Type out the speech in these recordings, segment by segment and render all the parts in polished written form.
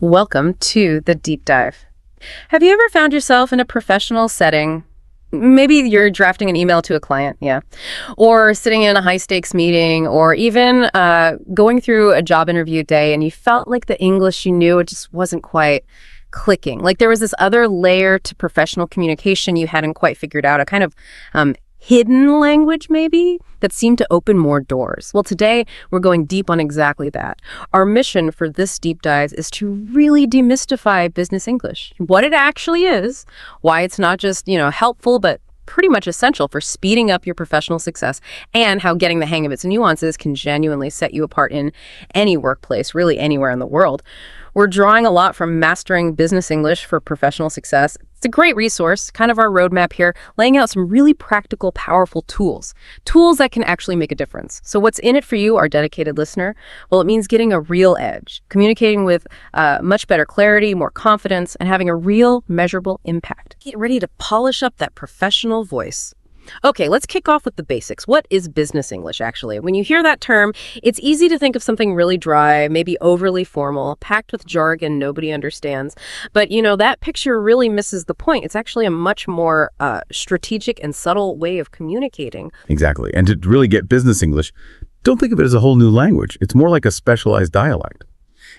Welcome to the deep dive. Have you ever found yourself in a professional setting? Maybe you're drafting an email to a client, yeah, or sitting in a high stakes meeting, or even going through a job interview day, and you felt like the English you knew, it just wasn't quite clicking. Like there was this other layer to professional communication you hadn't quite figured out, a kind of hidden language maybe that seemed to open more doors. Well, today we're going deep on exactly that. Our mission for this deep dive is to really demystify business English, what it actually is, why it's not just, helpful, but pretty much essential for speeding up your professional success, and how getting the hang of its nuances can genuinely set you apart in any workplace, really anywhere in the world. We're drawing a lot from Mastering Business English for Professional Success. It's a great resource, kind of our roadmap here, laying out some really practical, powerful tools that can actually make a difference. So what's in it for you, our dedicated listener? Well, it means getting a real edge, communicating with much better clarity, more confidence, and having a real measurable impact. Get ready to polish up that professional voice. Okay, let's kick off with the basics. What is business English, actually? When you hear that term, it's easy to think of something really dry, maybe overly formal, packed with jargon nobody understands. But, that picture really misses the point. It's actually a much more strategic and subtle way of communicating. Exactly. And to really get business English, don't think of it as a whole new language. It's more like a specialized dialect.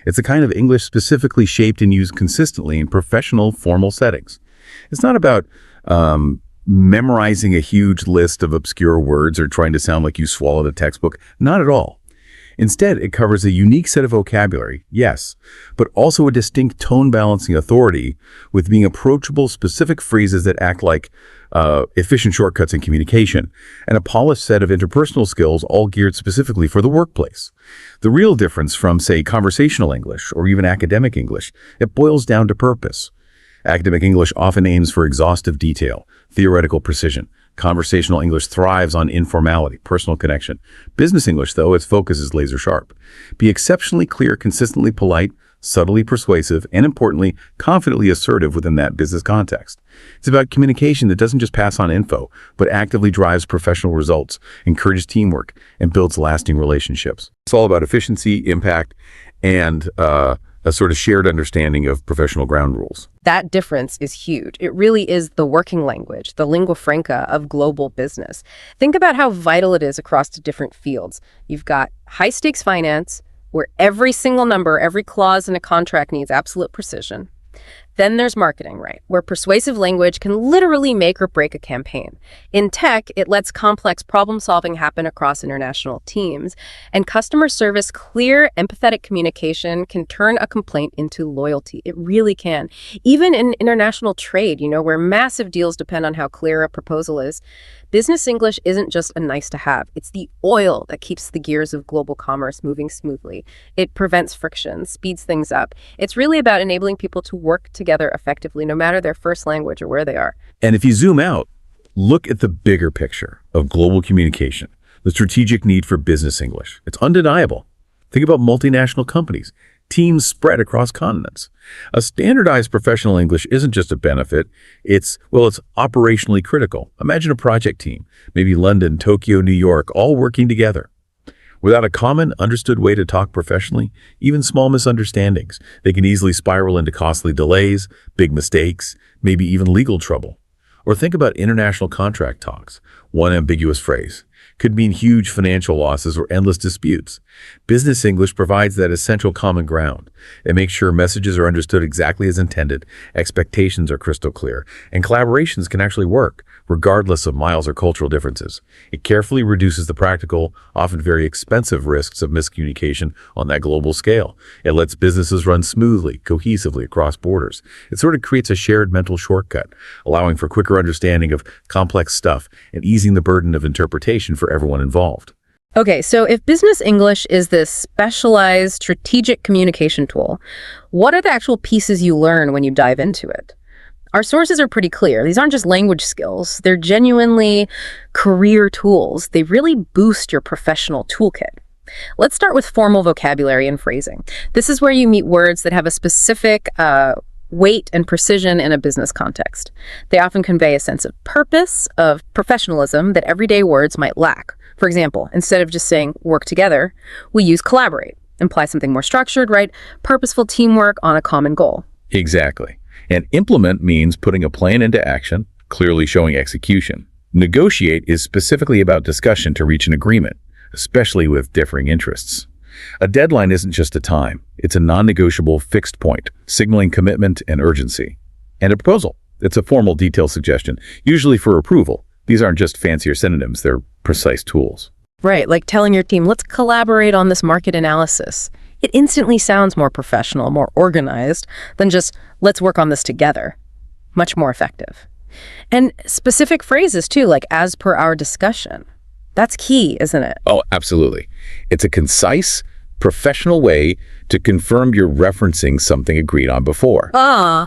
It's a kind of English specifically shaped and used consistently in professional, formal settings. It's not about memorizing a huge list of obscure words or trying to sound like you swallowed a textbook. Not at all. Instead, it covers a unique set of vocabulary, yes, but also a distinct tone-balancing authority with being approachable, specific phrases that act like efficient shortcuts in communication, and a polished set of interpersonal skills all geared specifically for the workplace. The real difference from, say, conversational English or even academic English, it boils down to purpose. Academic English often aims for exhaustive detail, theoretical precision. Conversational English thrives on informality, personal connection. Business English, though, its focus is laser sharp. Be exceptionally clear, consistently polite, subtly persuasive, and importantly, confidently assertive within that business context. It's about communication that doesn't just pass on info, but actively drives professional results, encourages teamwork, and builds lasting relationships. It's all about efficiency, impact, and a sort of shared understanding of professional ground rules. That difference is huge. It really is the working language, the lingua franca of global business. Think about how vital it is across the different fields. You've got high-stakes finance, where every single number, every clause in a contract needs absolute precision. Then there's marketing, right, where persuasive language can literally make or break a campaign. In tech, it lets complex problem-solving happen across international teams. And customer service, clear, empathetic communication can turn a complaint into loyalty. It really can. Even in international trade, where massive deals depend on how clear a proposal is, business English isn't just a nice to have. It's the oil that keeps the gears of global commerce moving smoothly. It prevents friction, speeds things up. It's really about enabling people to work together effectively, no matter their first language or where they are. And if you zoom out, look at the bigger picture of global communication, the strategic need for business English. It's undeniable. Think about multinational companies, teams spread across continents. A standardized professional English isn't just a benefit, it's operationally critical. Imagine a project team, maybe London, Tokyo, New York, all working together. Without a common, understood way to talk professionally, even small misunderstandings, they can easily spiral into costly delays, big mistakes, maybe even legal trouble. Or think about international contract talks. One ambiguous phrase could mean huge financial losses or endless disputes. Business English provides that essential common ground. It makes sure messages are understood exactly as intended, expectations are crystal clear, and collaborations can actually work, regardless of miles or cultural differences. It carefully reduces the practical, often very expensive risks of miscommunication on that global scale. It lets businesses run smoothly, cohesively across borders. It sort of creates a shared mental shortcut, allowing for quicker understanding of complex stuff and easing the burden of interpretation for everyone involved. Okay, so if business English is this specialized strategic communication tool, what are the actual pieces you learn when you dive into it? Our sources are pretty clear. These aren't just language skills. They're genuinely career tools. They really boost your professional toolkit. Let's start with formal vocabulary and phrasing. This is where you meet words that have a specific weight and precision in a business context. They often convey a sense of purpose, of professionalism that everyday words might lack. For example, instead of just saying work together, we use collaborate. Imply something more structured, right? Purposeful teamwork on a common goal. Exactly. And implement means putting a plan into action, clearly showing execution. Negotiate is specifically about discussion to reach an agreement, especially with differing interests. A deadline isn't just a time. It's a non-negotiable fixed point, signaling commitment and urgency. And a proposal. It's a formal detailed suggestion, usually for approval. These aren't just fancier synonyms, they're precise tools. Right, like telling your team, let's collaborate on this market analysis. It instantly sounds more professional, more organized than just, let's work on this together. Much more effective. And specific phrases too, like as per our discussion. That's key, isn't it? Oh, absolutely. It's a concise, professional way to confirm you're referencing something agreed on before.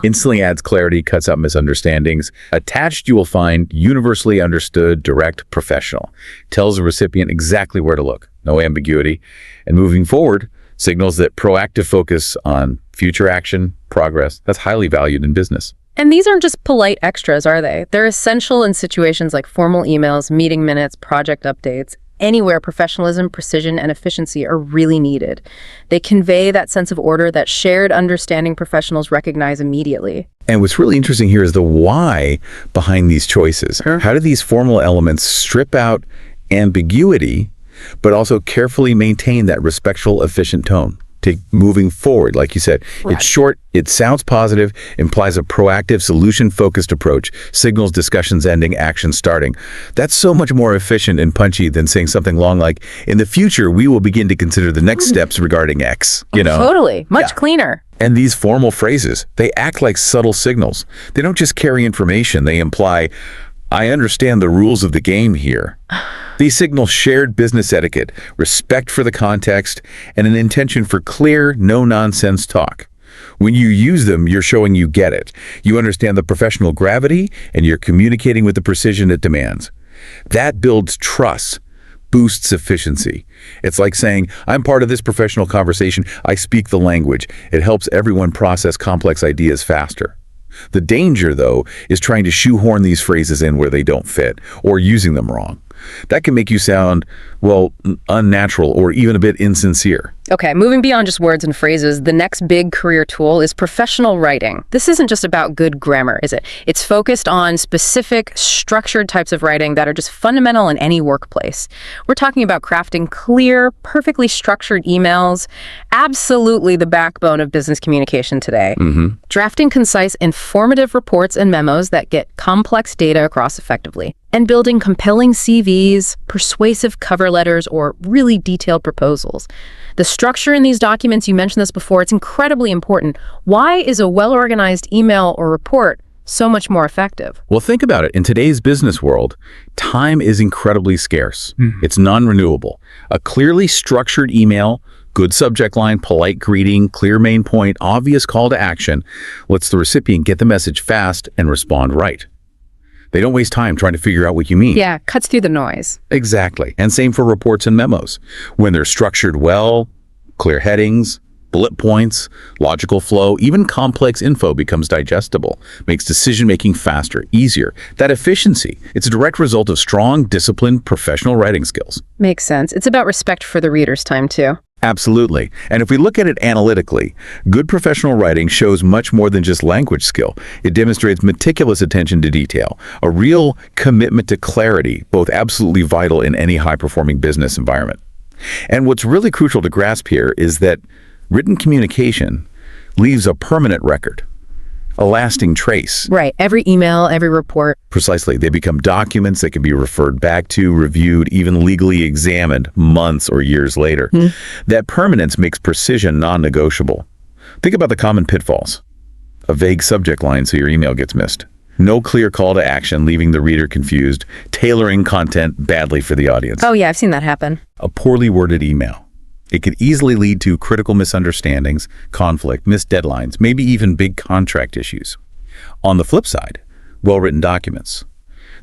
Instantly adds clarity, cuts out misunderstandings. Attached, you will find universally understood, direct, professional. Tells the recipient exactly where to look. No ambiguity. And moving forward, signals that proactive focus on future action, progress. That's highly valued in business. And these aren't just polite extras, are they? They're essential in situations like formal emails, meeting minutes, project updates, anywhere professionalism, precision, and efficiency are really needed. They convey that sense of order that shared understanding professionals recognize immediately. And what's really interesting here is the why behind these choices. How do these formal elements strip out ambiguity, but also carefully maintain that respectful, efficient tone? Moving forward, like you said. Right. It's short, it sounds positive, implies a proactive, solution-focused approach, signals discussions ending, action starting. That's so much more efficient and punchy than saying something long like, in the future, we will begin to consider the next steps regarding X, Totally. Much cleaner. And these formal phrases, they act like subtle signals. They don't just carry information, they imply, I understand the rules of the game here. These signal shared business etiquette, respect for the context, and an intention for clear, no-nonsense talk. When you use them, you're showing you get it. You understand the professional gravity, and you're communicating with the precision it demands. That builds trust, boosts efficiency. It's like saying, I'm part of this professional conversation. I speak the language. It helps everyone process complex ideas faster. The danger, though, is trying to shoehorn these phrases in where they don't fit, or using them wrong. That can make you sound, well, unnatural or even a bit insincere. Okay, moving beyond just words and phrases, the next big career tool is professional writing. This isn't just about good grammar, is it? It's focused on specific, structured types of writing that are just fundamental in any workplace. We're talking about crafting clear, perfectly structured emails, absolutely the backbone of business communication today. Drafting concise, informative reports and memos that get complex data across effectively. And building compelling CVs, persuasive cover letters, or really detailed proposals. The structure in these documents, you mentioned this before, it's incredibly important. Why is a well-organized email or report so much more effective? Well, think about it. In today's business world, time is incredibly scarce. It's non-renewable. A clearly structured email, good subject line, polite greeting, clear main point, obvious call to action, lets the recipient get the message fast and respond right. They don't waste time trying to figure out what you mean. Yeah, cuts through the noise. Exactly. And same for reports and memos. When they're structured well, clear headings, bullet points, logical flow, even complex info becomes digestible, makes decision-making faster, easier. That efficiency, it's a direct result of strong, disciplined, professional writing skills. Makes sense. It's about respect for the reader's time, too. Absolutely. And if we look at it analytically, good professional writing shows much more than just language skill. It demonstrates meticulous attention to detail, a real commitment to clarity, both absolutely vital in any high-performing business environment. And what's really crucial to grasp here is that written communication leaves a permanent record, a lasting trace. Right. Every email, every report. Precisely. They become documents that can be referred back to, reviewed, even legally examined months or years later. That permanence makes precision non-negotiable. Think about the common pitfalls. A vague subject line so your email gets missed. No clear call to action, leaving the reader confused. Tailoring content badly for the audience. Oh yeah, I've seen that happen. A poorly worded email. It could easily lead to critical misunderstandings, conflict, missed deadlines, maybe even big contract issues. On the flip side, well-written documents.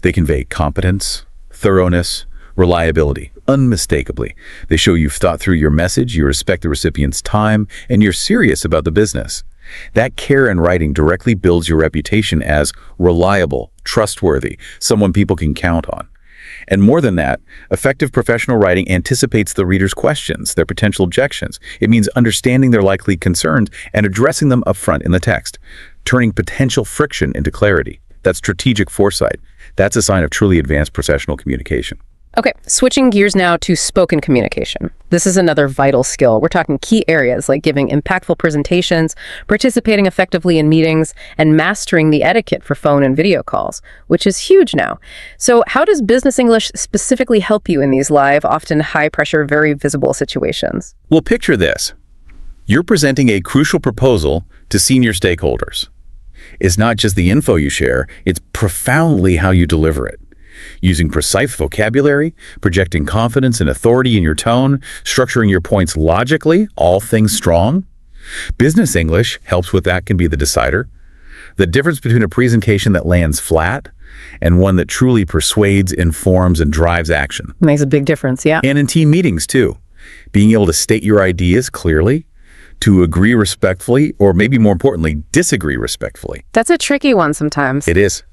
They convey competence, thoroughness, reliability, unmistakably. They show you've thought through your message, you respect the recipient's time, and you're serious about the business. That care in writing directly builds your reputation as reliable, trustworthy, someone people can count on. And more than that, effective professional writing anticipates the reader's questions, their potential objections. It means understanding their likely concerns and addressing them upfront in the text, turning potential friction into clarity. That's strategic foresight. That's a sign of truly advanced professional communication. Okay, switching gears now to spoken communication. This is another vital skill. We're talking key areas like giving impactful presentations, participating effectively in meetings, and mastering the etiquette for phone and video calls, which is huge now. So how does business English specifically help you in these live, often high-pressure, very visible situations? Well, picture this. You're presenting a crucial proposal to senior stakeholders. It's not just the info you share, it's profoundly how you deliver it. Using precise vocabulary, projecting confidence and authority in your tone, structuring your points logically, all things strong. Business English helps with that, can be the decider. The difference between a presentation that lands flat and one that truly persuades, informs, and drives action. Makes a big difference, yeah. And in team meetings, too. Being able to state your ideas clearly, to agree respectfully, or maybe more importantly, disagree respectfully. That's a tricky one sometimes. It is.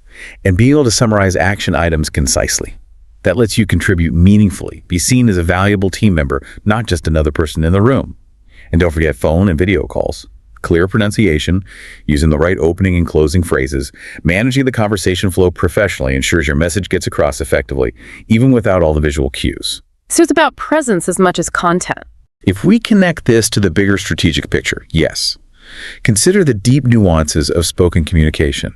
And being able to summarize action items concisely. That lets you contribute meaningfully, be seen as a valuable team member, not just another person in the room. And don't forget phone and video calls. Clear pronunciation, using the right opening and closing phrases, managing the conversation flow professionally ensures your message gets across effectively, even without all the visual cues. So it's about presence as much as content. If we connect this to the bigger strategic picture, yes. Consider the deep nuances of spoken communication.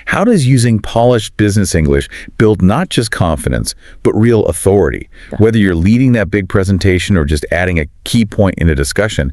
How does using polished business English build not just confidence, but real authority? Whether you're leading that big presentation or just adding a key point in a discussion,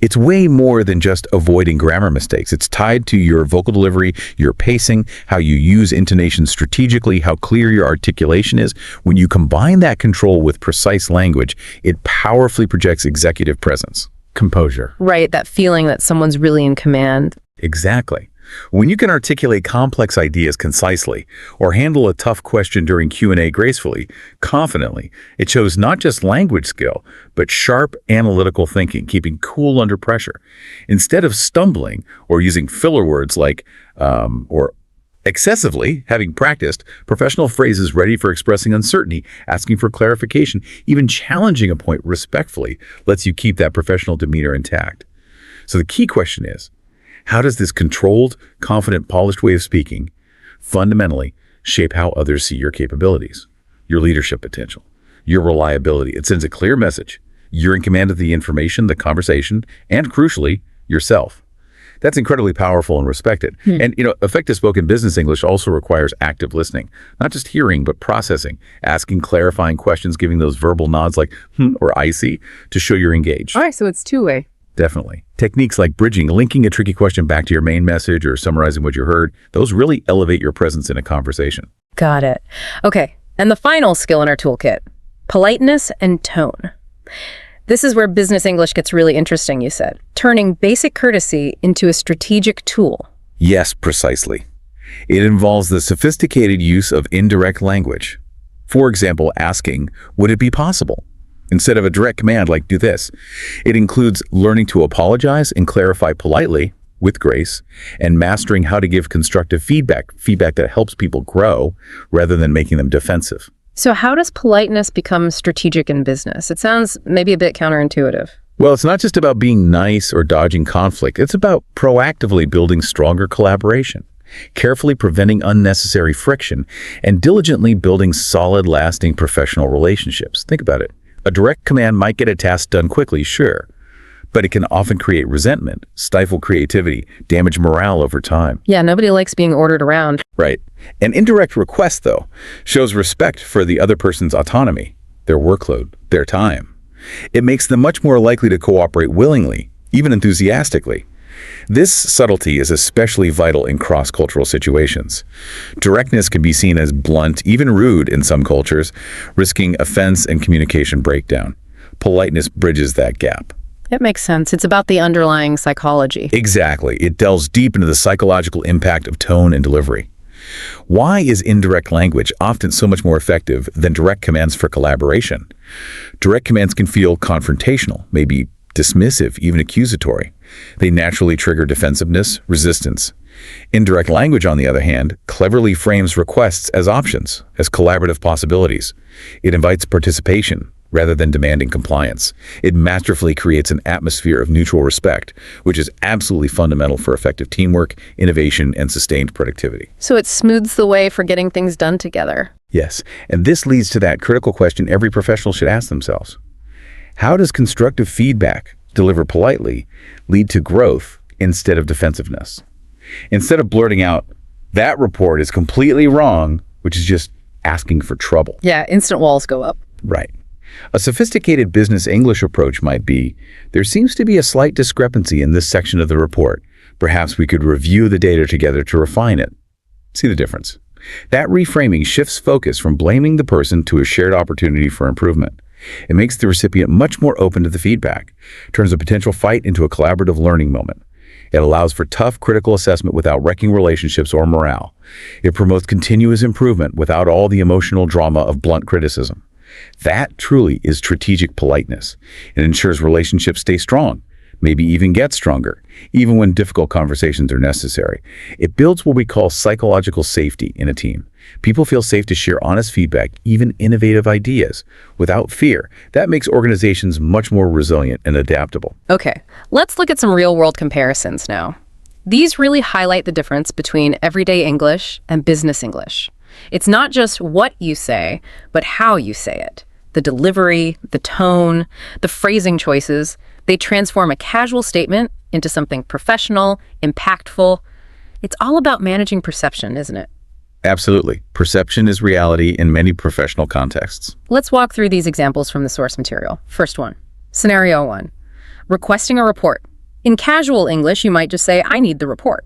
it's way more than just avoiding grammar mistakes. It's tied to your vocal delivery, your pacing, how you use intonation strategically, how clear your articulation is. When you combine that control with precise language, it powerfully projects executive presence, composure. Right, that feeling that someone's really in command. Exactly. When you can articulate complex ideas concisely or handle a tough question during Q&A gracefully, confidently, it shows not just language skill, but sharp analytical thinking, keeping cool under pressure. Instead of stumbling or using filler words like or excessively, having practiced professional phrases ready for expressing uncertainty, asking for clarification, even challenging a point respectfully lets you keep that professional demeanor intact. So the key question is, how does this controlled, confident, polished way of speaking fundamentally shape how others see your capabilities, your leadership potential, your reliability? It sends a clear message. You're in command of the information, the conversation, and crucially, yourself. That's incredibly powerful and respected. And, effective spoken business English also requires active listening, not just hearing, but processing, asking clarifying questions, giving those verbal nods like, or I see, to show you're engaged. All right, so it's two-way. Definitely. Techniques like bridging, linking a tricky question back to your main message, or summarizing what you heard, those really elevate your presence in a conversation. Got it. Okay, and the final skill in our toolkit, politeness and tone. This is where business English gets really interesting, you said, turning basic courtesy into a strategic tool. Yes, precisely. It involves the sophisticated use of indirect language. For example, asking, would it be possible? Instead of a direct command like do this. It includes learning to apologize and clarify politely, with grace, and mastering how to give constructive feedback that helps people grow rather than making them defensive. So how does politeness become strategic in business? It sounds maybe a bit counterintuitive. Well, it's not just about being nice or dodging conflict. It's about proactively building stronger collaboration, carefully preventing unnecessary friction, and diligently building solid, lasting professional relationships. Think about it. A direct command might get a task done quickly, sure, but it can often create resentment, stifle creativity, damage morale over time. Yeah, nobody likes being ordered around. Right. An indirect request, though, shows respect for the other person's autonomy, their workload, their time. It makes them much more likely to cooperate willingly, even enthusiastically. This subtlety is especially vital in cross-cultural situations. Directness can be seen as blunt, even rude in some cultures, risking offense and communication breakdown. Politeness bridges that gap. It makes sense. It's about the underlying psychology. Exactly. It delves deep into the psychological impact of tone and delivery. Why is indirect language often so much more effective than direct commands for collaboration? Direct commands can feel confrontational, maybe dismissive, even accusatory. They naturally trigger defensiveness, resistance. Indirect language, on the other hand, cleverly frames requests as options, as collaborative possibilities. It invites participation rather than demanding compliance. It masterfully creates an atmosphere of mutual respect, which is absolutely fundamental for effective teamwork, innovation, and sustained productivity. So it smooths the way for getting things done together. Yes, and this leads to that critical question every professional should ask themselves. How does constructive feedback, delivered politely, lead to growth instead of defensiveness? Instead of blurting out, that report is completely wrong, which is just asking for trouble. Yeah, instant walls go up. Right. A sophisticated business English approach might be, there seems to be a slight discrepancy in this section of the report. Perhaps we could review the data together to refine it. See the difference? That reframing shifts focus from blaming the person to a shared opportunity for improvement. It makes the recipient much more open to the feedback, turns a potential fight into a collaborative learning moment. It allows for tough critical assessment without wrecking relationships or morale. It promotes continuous improvement without all the emotional drama of blunt criticism. That truly is strategic politeness. It ensures relationships stay strong, maybe even get stronger, even when difficult conversations are necessary. It builds what we call psychological safety in a team. People feel safe to share honest feedback, even innovative ideas, without fear. That makes organizations much more resilient and adaptable. Okay, let's look at some real-world comparisons now. These really highlight the difference between everyday English and business English. It's not just what you say, but how you say it. The delivery, the tone, the phrasing choices, they transform a casual statement into something professional, impactful. It's all about managing perception, isn't it? Absolutely. Perception is reality in many professional contexts. Let's walk through these examples from the source material. First one, scenario 1, requesting a report. In casual English, you might just say, I need the report.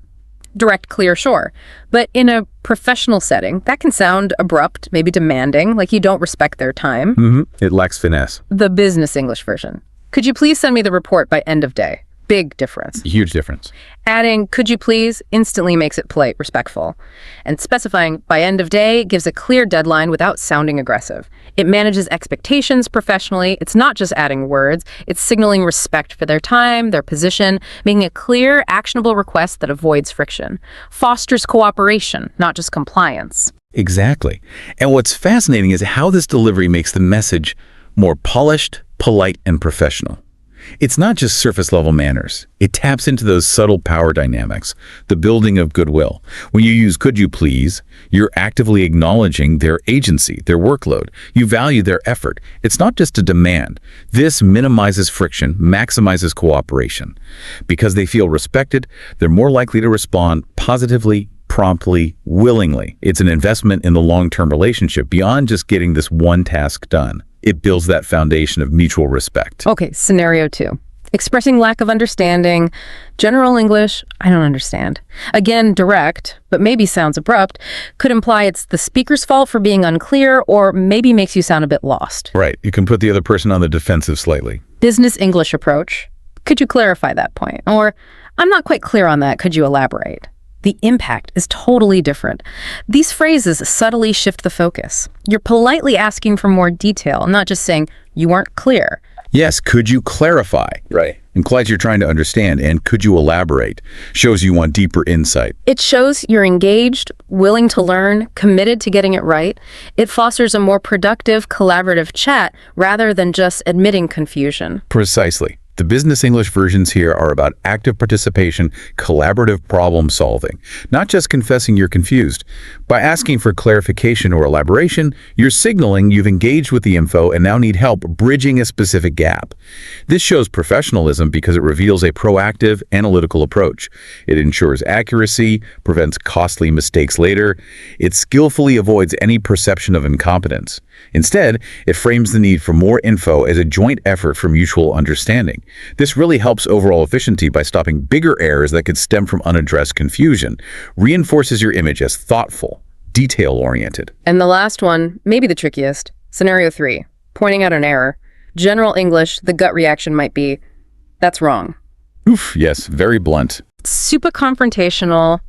Direct, clear, sure. But in a professional setting, that can sound abrupt, maybe demanding, like you don't respect their time. It lacks finesse. The business English version. Could you please send me the report by end of day? Big difference. Huge difference. Adding, could you please, instantly makes it polite, respectful. And specifying by end of day gives a clear deadline without sounding aggressive. It manages expectations professionally. It's not just adding words. It's signaling respect for their time, their position, making a clear, actionable request that avoids friction. Fosters cooperation, not just compliance. Exactly. And what's fascinating is how this delivery makes the message more polished, polite, and professional. It's not just surface-level manners. It taps into those subtle power dynamics, the building of goodwill. When you use could you please, you're actively acknowledging their agency, their workload. You value their effort. It's not just a demand. This minimizes friction, maximizes cooperation. Because they feel respected, they're more likely to respond positively, promptly, willingly. It's an investment in the long-term relationship beyond just getting this one task done. It builds that foundation of mutual respect. Okay, scenario 2. Expressing lack of understanding. General English, I don't understand. Again, direct, but maybe sounds abrupt, could imply it's the speaker's fault for being unclear or maybe makes you sound a bit lost. Right. You can put the other person on the defensive slightly. Business English approach. Could you clarify that point? Or, I'm not quite clear on that. Could you elaborate? The impact is totally different. These phrases subtly shift the focus. You're politely asking for more detail, not just saying, you weren't clear. Yes, could you clarify? Right. Implies you're trying to understand, and could you elaborate? Shows you want deeper insight. It shows you're engaged, willing to learn, committed to getting it right. It fosters a more productive, collaborative chat rather than just admitting confusion. Precisely. The business English versions here are about active participation, collaborative problem solving, not just confessing you're confused. By asking for clarification or elaboration, you're signaling you've engaged with the info and now need help bridging a specific gap. This shows professionalism because it reveals a proactive, analytical approach. It ensures accuracy, prevents costly mistakes later. It skillfully avoids any perception of incompetence. Instead, it frames the need for more info as a joint effort for mutual understanding. This really helps overall efficiency by stopping bigger errors that could stem from unaddressed confusion, reinforces your image as thoughtful, detail-oriented. And the last one, maybe the trickiest, scenario 3, pointing out an error. General English, the gut reaction might be, that's wrong. Oof, yes, very blunt. Super confrontational,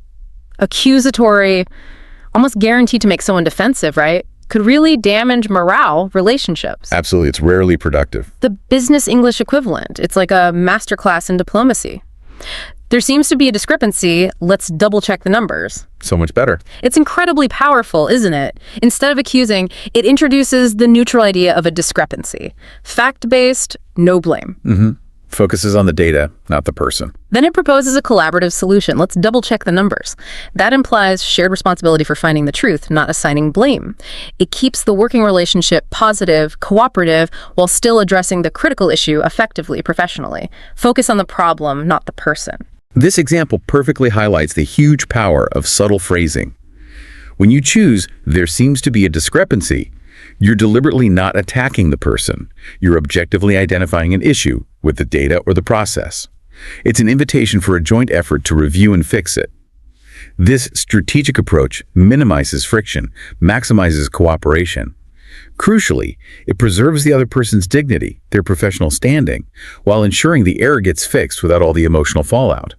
accusatory, almost guaranteed to make someone defensive, right? Could really damage morale, relationships. Absolutely, it's rarely productive. The business English equivalent. It's like a masterclass in diplomacy. There seems to be a discrepancy. Let's double check the numbers. So much better. It's incredibly powerful, isn't it? Instead of accusing, it introduces the neutral idea of a discrepancy. Fact-based, no blame. Focuses on the data, not the person. Then it proposes a collaborative solution. Let's double check the numbers. That implies shared responsibility for finding the truth, not assigning blame. It keeps the working relationship positive, cooperative, while still addressing the critical issue effectively, professionally. Focus on the problem, not the person. This example perfectly highlights the huge power of subtle phrasing. When you choose, there seems to be a discrepancy, you're deliberately not attacking the person. You're objectively identifying an issue with the data or the process. It's an invitation for a joint effort to review and fix it. This strategic approach minimizes friction, maximizes cooperation. Crucially, it preserves the other person's dignity, their professional standing, while ensuring the error gets fixed without all the emotional fallout.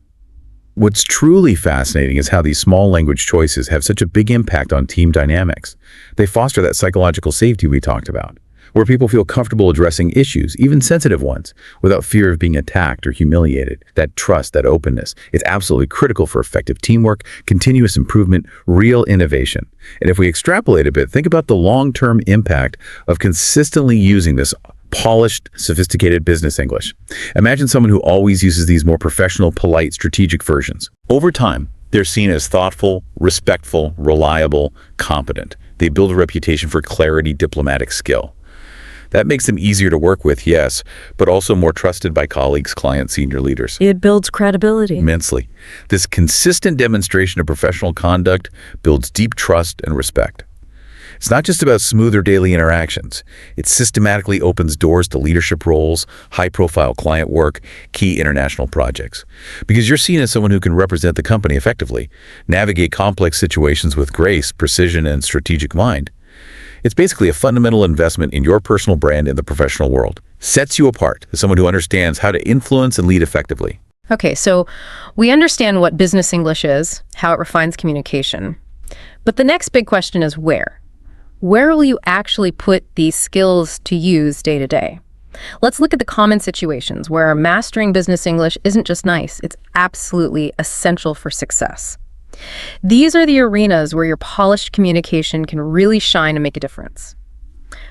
What's truly fascinating is how these small language choices have such a big impact on team dynamics. They foster that psychological safety we talked about, where people feel comfortable addressing issues, even sensitive ones, without fear of being attacked or humiliated. That trust, that openness, is absolutely critical for effective teamwork, continuous improvement, real innovation. And if we extrapolate a bit, think about the long-term impact of consistently using this polished, sophisticated business English. Imagine someone who always uses these more professional, polite, strategic versions. Over time, they're seen as thoughtful, respectful, reliable, competent. They build a reputation for clarity, diplomatic skill. That makes them easier to work with, yes, but also more trusted by colleagues, clients, senior leaders. It builds credibility. Immensely. This consistent demonstration of professional conduct builds deep trust and respect. It's not just about smoother daily interactions. It systematically opens doors to leadership roles, high-profile client work, key international projects. Because you're seen as someone who can represent the company effectively, navigate complex situations with grace, precision, and strategic mind. It's basically a fundamental investment in your personal brand in the professional world. Sets you apart as someone who understands how to influence and lead effectively. Okay, so we understand what business English is, how it refines communication. But the next big question is where? Where will you actually put these skills to use day to day? Let's look at the common situations where mastering business English isn't just nice, it's absolutely essential for success. These are the arenas where your polished communication can really shine and make a difference.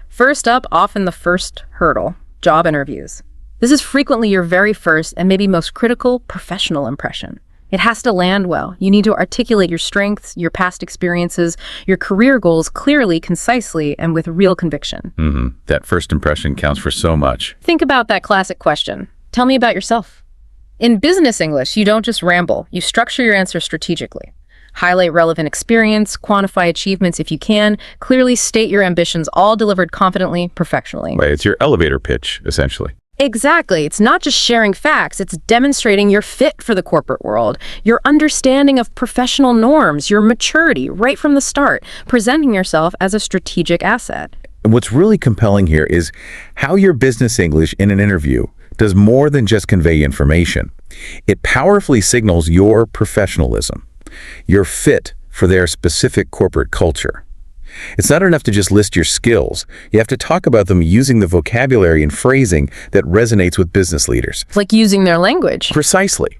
First up, often the first hurdle, job interviews. This is frequently your very first and maybe most critical professional impression. It has to land well. You need to articulate your strengths, your past experiences, your career goals clearly, concisely, and with real conviction. That first impression counts for so much. Think about that classic question. Tell me about yourself. In business English, you don't just ramble. You structure your answer strategically. Highlight relevant experience, quantify achievements if you can, clearly state your ambitions, all delivered confidently, professionally. Right, it's your elevator pitch, essentially. Exactly. It's not just sharing facts, it's demonstrating your fit for the corporate world, your understanding of professional norms, your maturity right from the start, presenting yourself as a strategic asset. And what's really compelling here is how your business English in an interview does more than just convey information. It powerfully signals your professionalism, your fit for their specific corporate culture. It's not enough to just list your skills. You have to talk about them using the vocabulary and phrasing that resonates with business leaders. Like using their language. Precisely.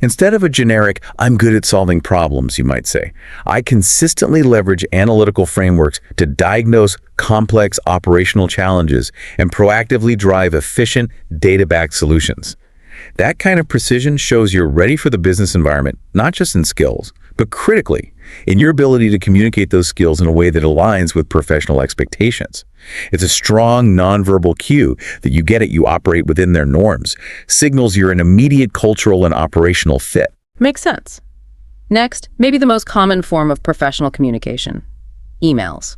Instead of a generic, I'm good at solving problems, you might say, I consistently leverage analytical frameworks to diagnose complex operational challenges and proactively drive efficient, data-backed solutions. That kind of precision shows you're ready for the business environment, not just in skills, but critically, in your ability to communicate those skills in a way that aligns with professional expectations. It's a strong nonverbal cue that you get it, you operate within their norms, signals you're an immediate cultural and operational fit. Makes sense. Next, maybe the most common form of professional communication, emails.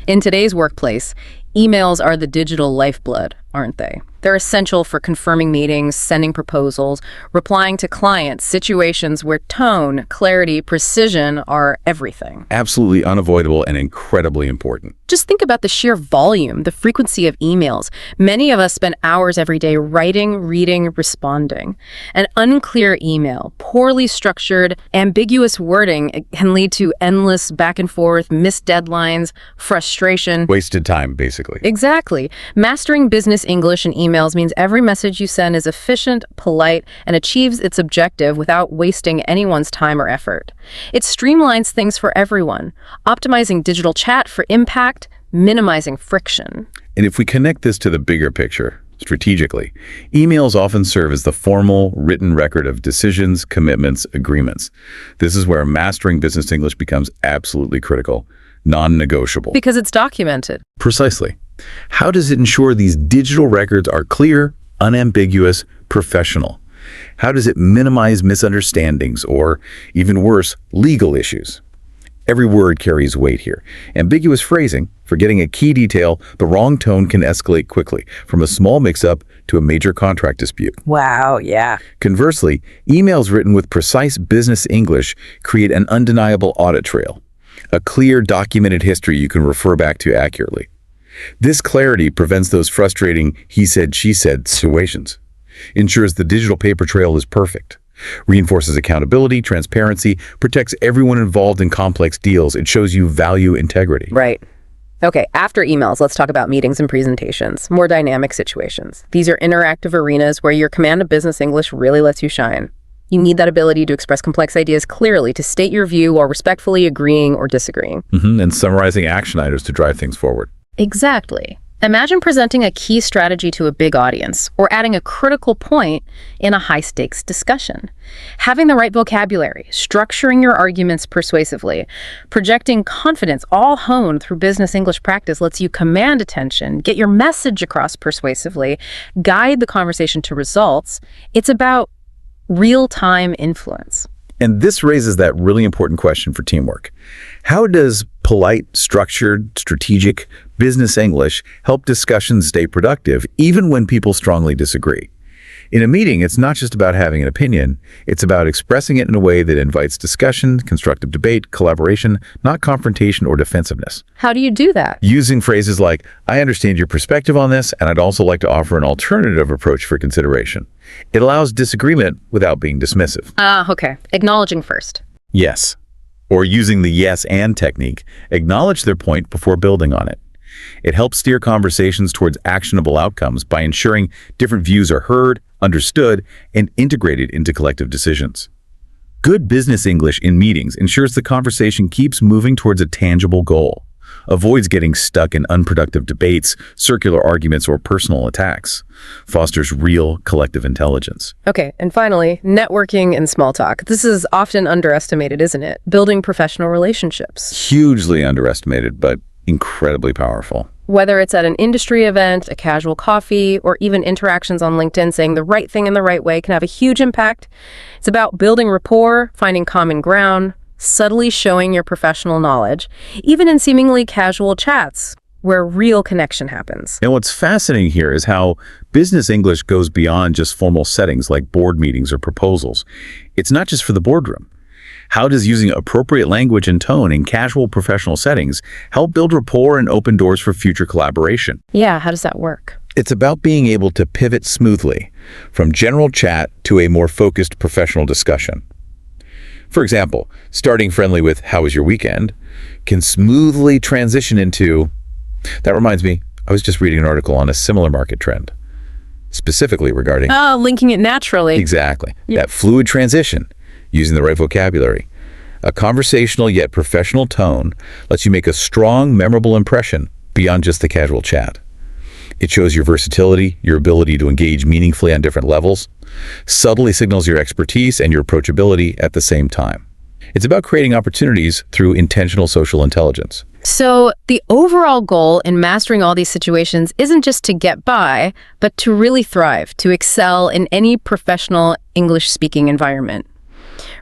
In today's workplace, emails are the digital lifeblood, aren't they? They're essential for confirming meetings, sending proposals, replying to clients, situations where tone, clarity, precision are everything. Absolutely unavoidable and incredibly important. Just think about the sheer volume, the frequency of emails. Many of us spend hours every day writing, reading, responding. An unclear email, poorly structured, ambiguous wording can lead to endless back and forth, missed deadlines, frustration. Wasted time, basically. Exactly. Mastering business English in emails means every message you send is efficient, polite, and achieves its objective without wasting anyone's time or effort. It streamlines things for everyone, optimizing digital chat for impact, minimizing friction. And if we connect this to the bigger picture, strategically, emails often serve as the formal, written record of decisions, commitments, agreements. This is where mastering business English becomes absolutely critical, non-negotiable. Because it's documented. Precisely. How does it ensure these digital records are clear, unambiguous, professional? How does it minimize misunderstandings or, even worse, legal issues? Every word carries weight here. Ambiguous phrasing, forgetting a key detail, the wrong tone can escalate quickly, from a small mix-up to a major contract dispute. Wow, yeah. Conversely, emails written with precise business English create an undeniable audit trail, a clear, documented history you can refer back to accurately. This clarity prevents those frustrating he said, she said situations, ensures the digital paper trail is perfect, reinforces accountability, transparency, protects everyone involved in complex deals. It shows you value integrity. Right. Okay, after emails, let's talk about meetings and presentations, more dynamic situations. These are interactive arenas where your command of business English really lets you shine. You need that ability to express complex ideas clearly, to state your view while respectfully agreeing or disagreeing. And summarizing action items to drive things forward. Exactly. Imagine presenting a key strategy to a big audience or adding a critical point in a high-stakes discussion. Having the right vocabulary, structuring your arguments persuasively, projecting confidence, all honed through business English practice lets you command attention, get your message across persuasively, guide the conversation to results. It's about real-time influence. And this raises that really important question for teamwork. How does polite, structured, strategic business English help discussions stay productive, even when people strongly disagree? In a meeting, it's not just about having an opinion. It's about expressing it in a way that invites discussion, constructive debate, collaboration, not confrontation or defensiveness. How do you do that? Using phrases like, I understand your perspective on this, and I'd also like to offer an alternative approach for consideration. It allows disagreement without being dismissive. Okay. Acknowledging first. Yes. Or using the yes and technique, acknowledge their point before building on it. It helps steer conversations towards actionable outcomes by ensuring different views are heard, understood, and integrated into collective decisions. Good business English in meetings ensures the conversation keeps moving towards a tangible goal, avoids getting stuck in unproductive debates, circular arguments, or personal attacks, fosters real collective intelligence. Okay, and finally, networking and small talk. This is often underestimated, isn't it? Building professional relationships. Hugely underestimated, but incredibly powerful. Whether it's at an industry event, a casual coffee, or even interactions on LinkedIn, saying the right thing in the right way can have a huge impact. It's about building rapport, finding common ground, subtly showing your professional knowledge, even in seemingly casual chats where real connection happens. And what's fascinating here is how business English goes beyond just formal settings like board meetings or proposals. It's not just for the boardroom. How does using appropriate language and tone in casual professional settings help build rapport and open doors for future collaboration? Yeah, how does that work? It's about being able to pivot smoothly from general chat to a more focused professional discussion. For example, starting friendly with, "How was your weekend?" can smoothly transition into, "That reminds me, I was just reading an article on a similar market trend," specifically regarding... Linking it naturally. Exactly. Yeah. That fluid transition, using the right vocabulary. A conversational yet professional tone lets you make a strong, memorable impression beyond just the casual chat. It shows your versatility, your ability to engage meaningfully on different levels, subtly signals your expertise and your approachability at the same time. It's about creating opportunities through intentional social intelligence. So the overall goal in mastering all these situations isn't just to get by, but to really thrive, to excel in any professional English-speaking environment.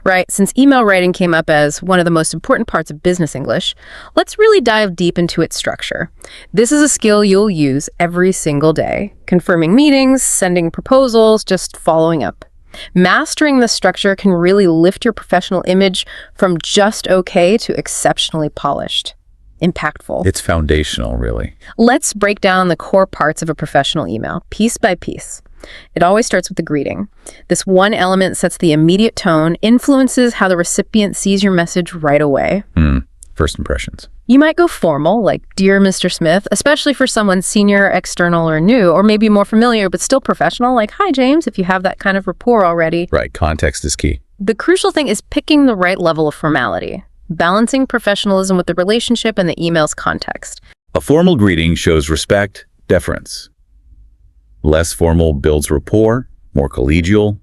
Right, since email writing came up as one of the most important parts of business English, let's really dive deep into its structure. This is a skill you'll use every single day, confirming meetings, sending proposals, just following up. Mastering this structure can really lift your professional image from just okay to exceptionally polished. Impactful. It's foundational, really. Let's break down the core parts of a professional email, piece by piece. It always starts with the greeting. This one element sets the immediate tone, influences how the recipient sees your message right away. first impressions. You might go formal, like Dear Mr. Smith, especially for someone senior, external, or new, or maybe more familiar but still professional, like Hi James, if you have that kind of rapport already. Right, context is key. The crucial thing is picking the right level of formality, balancing professionalism with the relationship and the email's context. A formal greeting shows respect, deference. Less formal builds rapport, more collegial,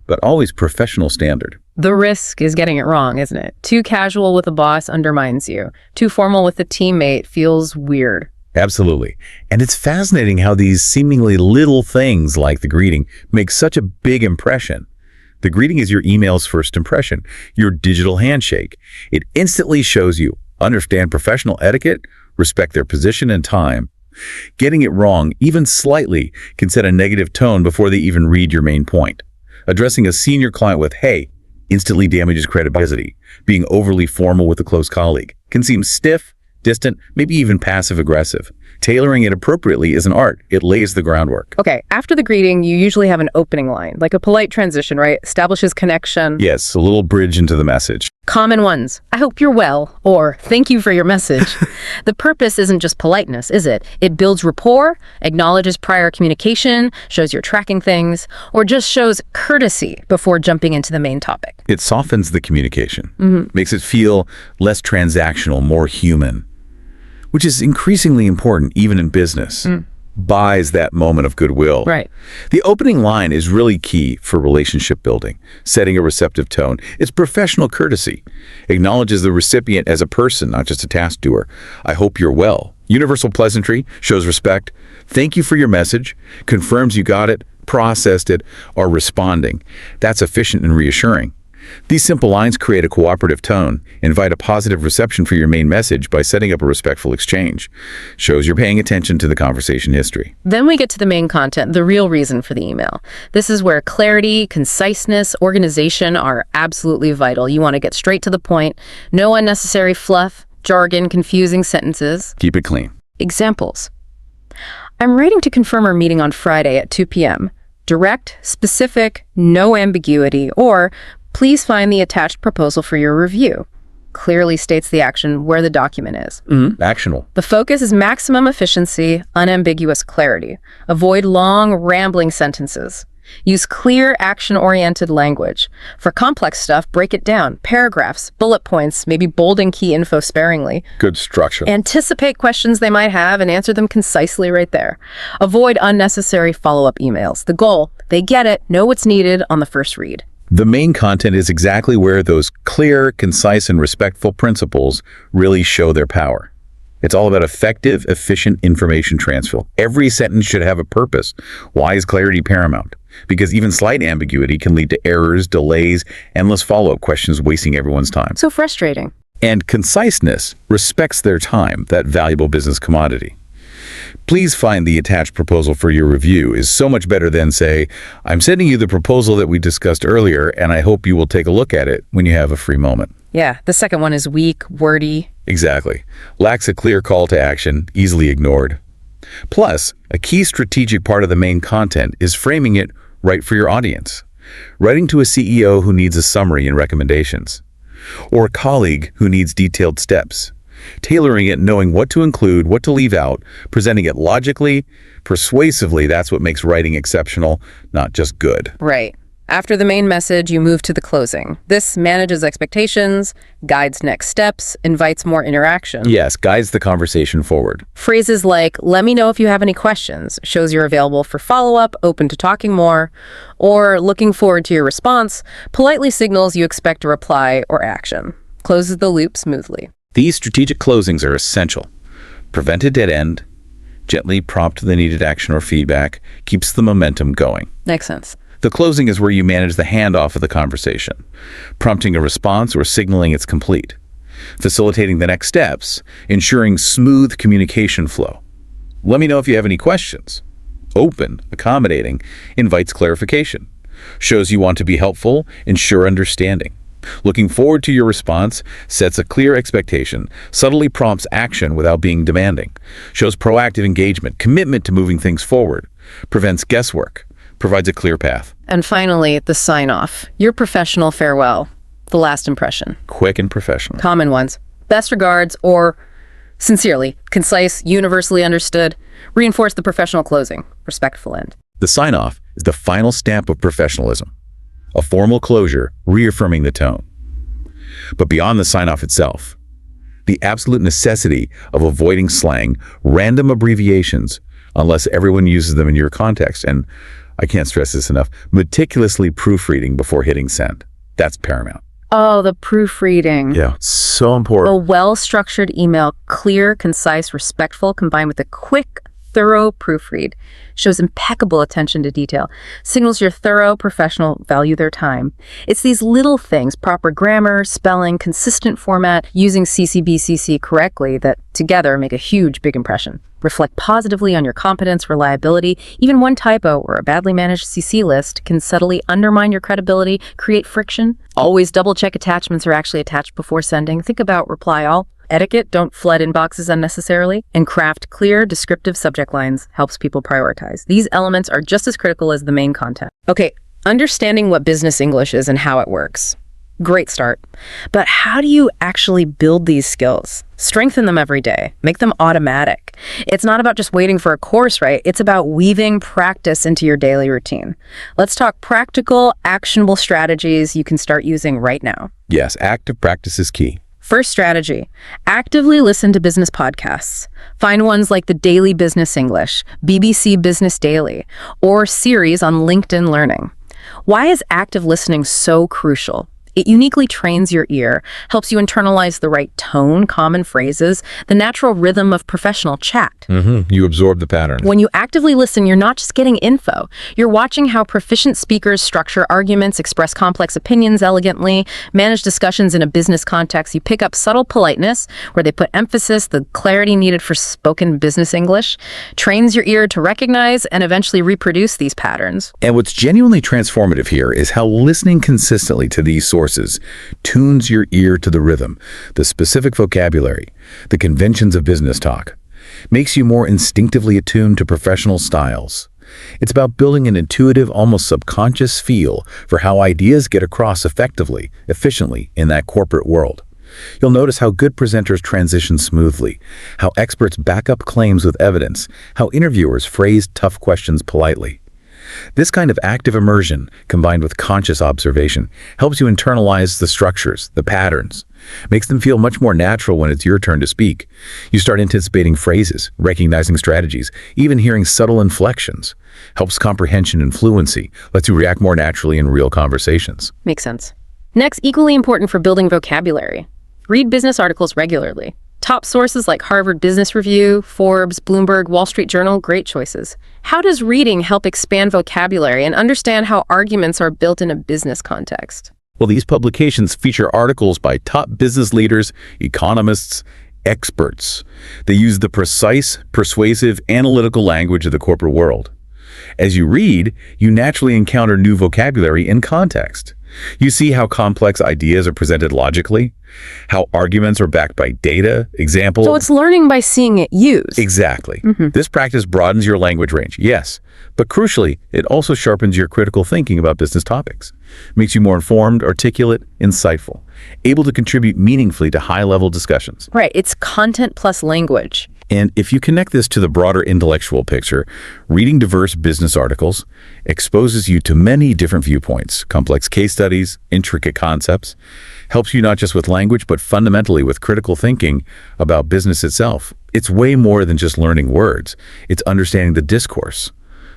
but always professional standard. The risk is getting it wrong, isn't it? Too casual with a boss undermines you. Too formal with a teammate feels weird. Absolutely. And it's fascinating how these seemingly little things like the greeting make such a big impression. The greeting is your email's first impression, your digital handshake. It instantly shows you understand professional etiquette, respect their position and time. Getting it wrong, even slightly, can set a negative tone before they even read your main point. Addressing a senior client with, hey, instantly damages credibility. Being overly formal with a close colleague can seem stiff, distant, maybe even passive-aggressive. Tailoring it appropriately is an art. It lays the groundwork. Okay, after the greeting, you usually have an opening line, like a polite transition, right? Establishes connection. Yes, a little bridge into the message. Common ones. I hope you're well, or thank you for your message. The purpose isn't just politeness, is it? It builds rapport, acknowledges prior communication, shows you're tracking things, or just shows courtesy before jumping into the main topic. It softens the communication, makes it feel less transactional, more human, which is increasingly important even in business. Buys that moment of goodwill. Right. The opening line is really key for relationship building, setting a receptive tone. It's professional courtesy. Acknowledges the recipient as a person, not just a task doer. I hope you're well. Universal pleasantry shows respect. Thank you for your message. Confirms you got it, processed it, or responding. That's efficient and reassuring. These simple lines create a cooperative tone, invite a positive reception for your main message by setting up a respectful exchange. Shows you're paying attention to the conversation history. Then we get to the main content, the real reason for the email. This is where clarity, conciseness, organization are absolutely vital. You want to get straight to the point, no unnecessary fluff, jargon, confusing sentences. Keep it clean. Examples. I'm writing to confirm our meeting on Friday at 2 p.m. Direct, specific, no ambiguity, or please find the attached proposal for your review. Clearly states the action where the document is. Actionable. The focus is maximum efficiency, unambiguous clarity. Avoid long, rambling sentences. Use clear, action-oriented language. For complex stuff, break it down. Paragraphs, bullet points, maybe bolding key info sparingly. Good structure. Anticipate questions they might have and answer them concisely right there. Avoid unnecessary follow-up emails. The goal, they get it, know what's needed on the first read. The main content is exactly where those clear, concise, and respectful principles really show their power. It's all about effective, efficient information transfer. Every sentence should have a purpose. Why is clarity paramount? Because even slight ambiguity can lead to errors, delays, endless follow-up questions, wasting everyone's time. So frustrating. And conciseness respects their time, that valuable business commodity. Please find the attached proposal for your review is so much better than, say, I'm sending you the proposal that we discussed earlier, and I hope you will take a look at it when you have a free moment. Yeah, the second one is weak, wordy. Exactly. Lacks a clear call to action, easily ignored. Plus, a key strategic part of the main content is framing it right for your audience. Writing to a CEO who needs a summary and recommendations, or a colleague who needs detailed steps. Tailoring it, knowing what to include, what to leave out, presenting it logically, persuasively, that's what makes writing exceptional, not just good. Right. After the main message, you move to the closing. This manages expectations, guides next steps, invites more interaction. Yes, guides the conversation forward. Phrases like, let me know if you have any questions, shows you're available for follow-up, open to talking more, or looking forward to your response, politely signals you expect a reply or action. Closes the loop smoothly. These strategic closings are essential. Prevent a dead end, gently prompt the needed action or feedback, keeps the momentum going. Makes sense. The closing is where you manage the handoff of the conversation, prompting a response or signaling it's complete, facilitating the next steps, ensuring smooth communication flow. Let me know if you have any questions. Open, accommodating, invites clarification, shows you want to be helpful, ensure understanding. Looking forward to your response, sets a clear expectation, subtly prompts action without being demanding, shows proactive engagement, commitment to moving things forward, prevents guesswork, provides a clear path. And finally, the sign-off. Your professional farewell. The last impression. Quick and professional. Common ones. Best regards, or sincerely, concise, universally understood. Reinforce the professional closing, respectful end. The sign-off is the final stamp of professionalism, a formal closure reaffirming the tone. But beyond the sign-off itself, the absolute necessity of avoiding slang, random abbreviations, unless everyone uses them in your context, and I can't stress this enough, meticulously proofreading before hitting send. That's paramount. Oh, the proofreading. Yeah, so A important. well-structured email, clear, concise, respectful, combined with a quick, thorough proofread, shows impeccable attention to detail, signals your thorough professional value their time. It's these little things, proper grammar, spelling, consistent format, using CCBCC correctly, that together make a huge, big impression. Reflect positively on your competence, reliability. Even one typo or a badly managed CC list can subtly undermine your credibility, create friction. Always double-check attachments are actually attached before sending. Think about reply all. Etiquette, don't flood inboxes unnecessarily, and craft clear, descriptive subject lines helps people prioritize. These elements are just as critical as the main content. Okay, understanding what business English is and how it works. Great start. But how do you actually build these skills? Strengthen them every day. Make them automatic. It's not about just waiting for a course, right? It's about weaving practice into your daily routine. Let's talk practical, actionable strategies you can start using right now. Yes, active practice is key. First strategy, actively listen to business podcasts. Find ones like the Daily Business English, BBC Business Daily, or series on LinkedIn Learning. Why is active listening so crucial? It uniquely trains your ear, helps you internalize the right tone, common phrases, the natural rhythm of professional chat. You absorb the patterns. When you actively listen, you're not just getting info. You're watching how proficient speakers structure arguments, express complex opinions elegantly, manage discussions in a business context. You pick up subtle politeness, where they put emphasis, the clarity needed for spoken business English, trains your ear to recognize and eventually reproduce these patterns. And what's genuinely transformative here is how listening consistently to these sources tunes your ear to the rhythm, the specific vocabulary, the conventions of business talk, makes you more instinctively attuned to professional styles. It's about building an intuitive, almost subconscious feel for how ideas get across effectively, efficiently in that corporate world. You'll notice how good presenters transition smoothly, how experts back up claims with evidence, how interviewers phrase tough questions politely. This kind of active immersion, combined with conscious observation, helps you internalize the structures, the patterns, makes them feel much more natural when it's your turn to speak. You start anticipating phrases, recognizing strategies, even hearing subtle inflections. Helps comprehension and fluency, lets you react more naturally in real conversations. Makes sense. Next, equally important for building vocabulary, read business articles regularly. Top sources like Harvard Business Review, Forbes, Bloomberg, Wall Street Journal, great choices. How does reading help expand vocabulary and understand how arguments are built in a business context? Well, these publications feature articles by top business leaders, economists, experts. They use the precise, persuasive, analytical language of the corporate world. As you read, you naturally encounter new vocabulary in context. You see how complex ideas are presented logically, how arguments are backed by data, examples. So it's learning by seeing it used. Exactly. This practice broadens your language range, yes, but crucially, it also sharpens your critical thinking about business topics, makes you more informed, articulate, insightful, able to contribute meaningfully to high-level discussions. Right, it's content plus language. And if you connect this to the broader intellectual picture, reading diverse business articles exposes you to many different viewpoints, complex case studies, intricate concepts, helps you not just with language, but fundamentally with critical thinking about business itself. It's way more than just learning words. It's understanding the discourse,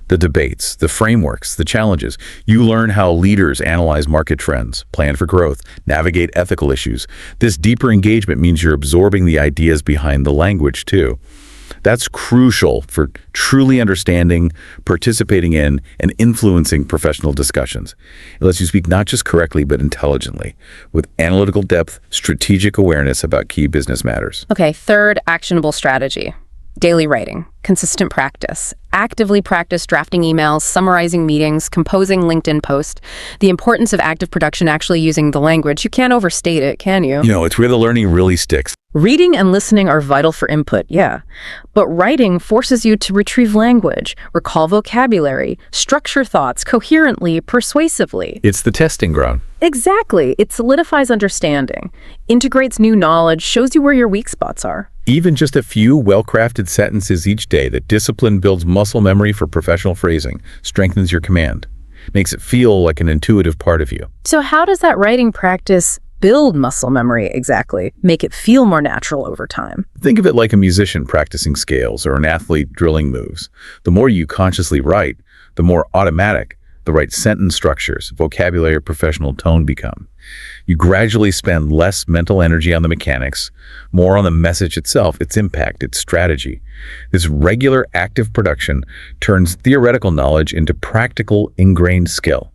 the debates, the frameworks, the challenges. You learn how leaders analyze market trends, plan for growth, navigate ethical issues. This deeper engagement means you're absorbing the ideas behind the language too. That's crucial for truly understanding, participating in, and influencing professional discussions. It lets you speak not just correctly, but intelligently, with analytical depth, strategic awareness about key business matters. Okay, third actionable strategy. Daily writing, consistent practice. Actively practice drafting emails, summarizing meetings, composing LinkedIn posts. The importance of active production, actually using the language. You can't overstate it, can you? You know, it's where the learning really sticks. Reading and listening are vital for input, yeah. But writing forces you to retrieve language, recall vocabulary, structure thoughts coherently, persuasively. It's the testing ground. Exactly. It solidifies understanding, integrates new knowledge, shows you where your weak spots are. Even just a few well-crafted sentences each day, that discipline builds muscle memory for professional phrasing, strengthens your command, makes it feel like an intuitive part of you. So how does that writing practice build muscle memory exactly? Make it feel more natural over time? Think of it like a musician practicing scales or an athlete drilling moves. The more you consciously write, the more automatic the right sentence structures, vocabulary, professional tone become. You gradually spend less mental energy on the mechanics, more on the message itself, its impact, its strategy. This regular active production turns theoretical knowledge into practical, ingrained skill.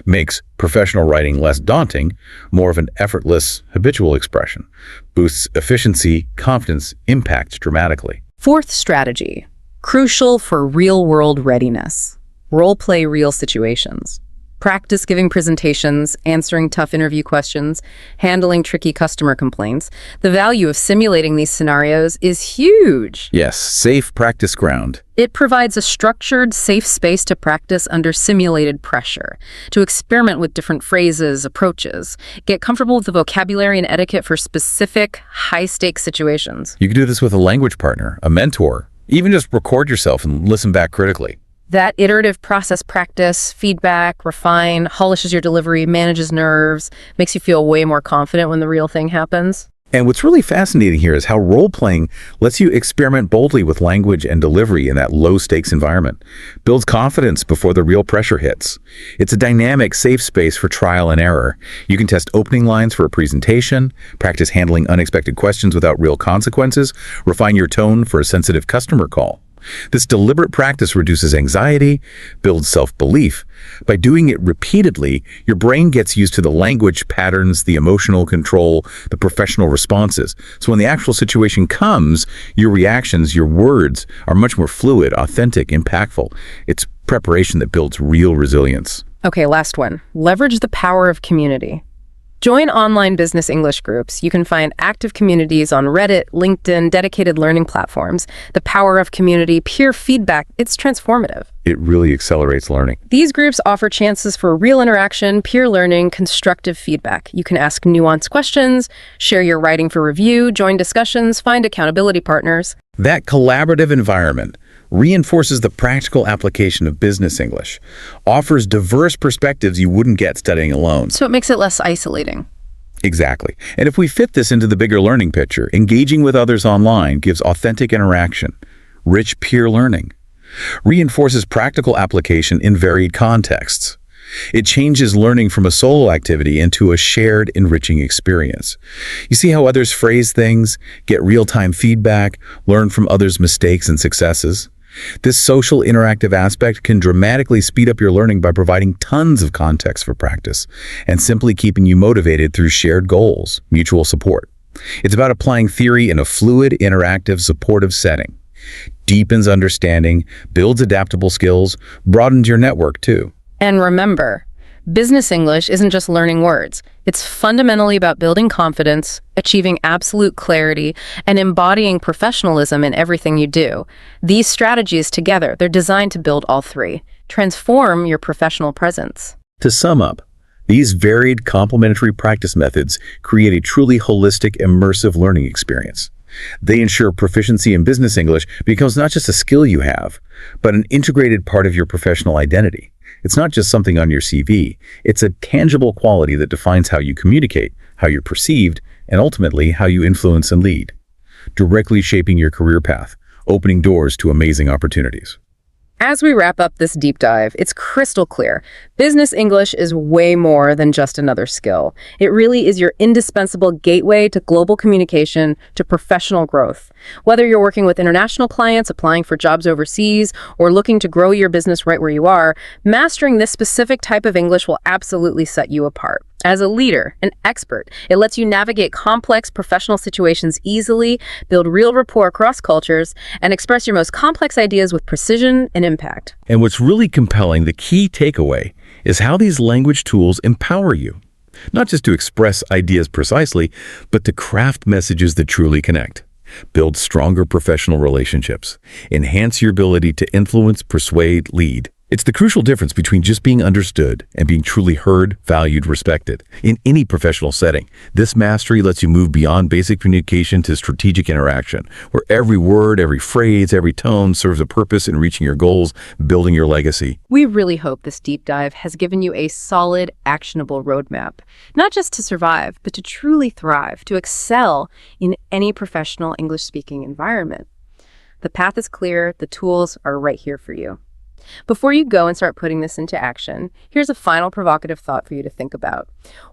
Makes professional writing less daunting, more of an effortless, habitual expression. Boosts efficiency, confidence, impact dramatically. Fourth strategy, crucial for real-world readiness. Role-play real situations. Practice giving presentations, answering tough interview questions, handling tricky customer complaints. The value of simulating these scenarios is huge. Yes, safe practice ground. It provides a structured, safe space to practice under simulated pressure, to experiment with different phrases, approaches, get comfortable with the vocabulary and etiquette for specific, high-stakes situations. You can do this with a language partner, a mentor, even just record yourself and listen back critically. That iterative process practice, feedback, refine, polishes your delivery, manages nerves, makes you feel way more confident when the real thing happens. And what's really fascinating here is how role-playing lets you experiment boldly with language and delivery in that low-stakes environment. Builds confidence before the real pressure hits. It's a dynamic, safe space for trial and error. You can test opening lines for a presentation, practice handling unexpected questions without real consequences, refine your tone for a sensitive customer call. This deliberate practice reduces anxiety, builds self-belief. By doing it repeatedly, your brain gets used to the language patterns, the emotional control, the professional responses. So when the actual situation comes, your reactions, your words are much more fluid, authentic, impactful. It's preparation that builds real resilience. Okay, last one. Leverage the power of community. Join online business English groups. You can find active communities on Reddit, LinkedIn, dedicated learning platforms. The power of community, peer feedback, it's transformative. It really accelerates learning. These groups offer chances for real interaction, peer learning, constructive feedback. You can ask nuanced questions, share your writing for review, join discussions, find accountability partners. That collaborative environment reinforces the practical application of business English, offers diverse perspectives you wouldn't get studying alone. So it makes it less isolating. Exactly. And if we fit this into the bigger learning picture, engaging with others online gives authentic interaction, rich peer learning, reinforces practical application in varied contexts. It changes learning from a solo activity into a shared, enriching experience. You see how others phrase things, get real-time feedback, learn from others' mistakes and successes? This social interactive aspect can dramatically speed up your learning by providing tons of context for practice and simply keeping you motivated through shared goals, mutual support. It's about applying theory in a fluid, interactive, supportive setting. Deepens understanding, builds adaptable skills, broadens your network too. And remember, business English isn't just learning words. It's fundamentally about building confidence, achieving absolute clarity, and embodying professionalism in everything you do. These strategies together, they're designed to build all three. Transform your professional presence. To sum up, these varied complementary practice methods create a truly holistic, immersive learning experience. They ensure proficiency in business English becomes not just a skill you have, but an integrated part of your professional identity. It's not just something on your CV. It's a tangible quality that defines how you communicate, how you're perceived, and ultimately how you influence and lead, directly shaping your career path, opening doors to amazing opportunities. As we wrap up this deep dive, it's crystal clear. Business English is way more than just another skill. It really is your indispensable gateway to global communication, to professional growth. Whether you're working with international clients, applying for jobs overseas, or looking to grow your business right where you are, mastering this specific type of English will absolutely set you apart. As a leader, an expert, it lets you navigate complex professional situations easily, build real rapport across cultures, and express your most complex ideas with precision and impact. And what's really compelling, the key takeaway, is how these language tools empower you. Not just to express ideas precisely, but to craft messages that truly connect. Build stronger professional relationships. Enhance your ability to influence, persuade, lead. It's the crucial difference between just being understood and being truly heard, valued, respected. In any professional setting, this mastery lets you move beyond basic communication to strategic interaction, where every word, every phrase, every tone serves a purpose in reaching your goals, building your legacy. We really hope this deep dive has given you a solid, actionable roadmap, not just to survive, but to truly thrive, to excel in any professional English-speaking environment. The path is clear, the tools are right here for you. Before you go and start putting this into action, here's a final provocative thought for you to think about.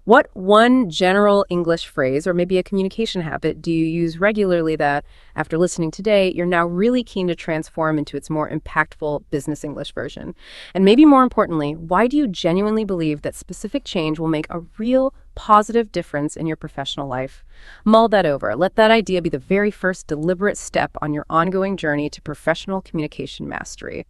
What one general English phrase, or maybe a communication habit, do you use regularly that, after listening today, you're now really keen to transform into its more impactful business English version? And maybe more importantly, why do you genuinely believe that specific change will make a real positive difference in your professional life? Mull that over. Let that idea be the very first deliberate step on your ongoing journey to professional communication mastery.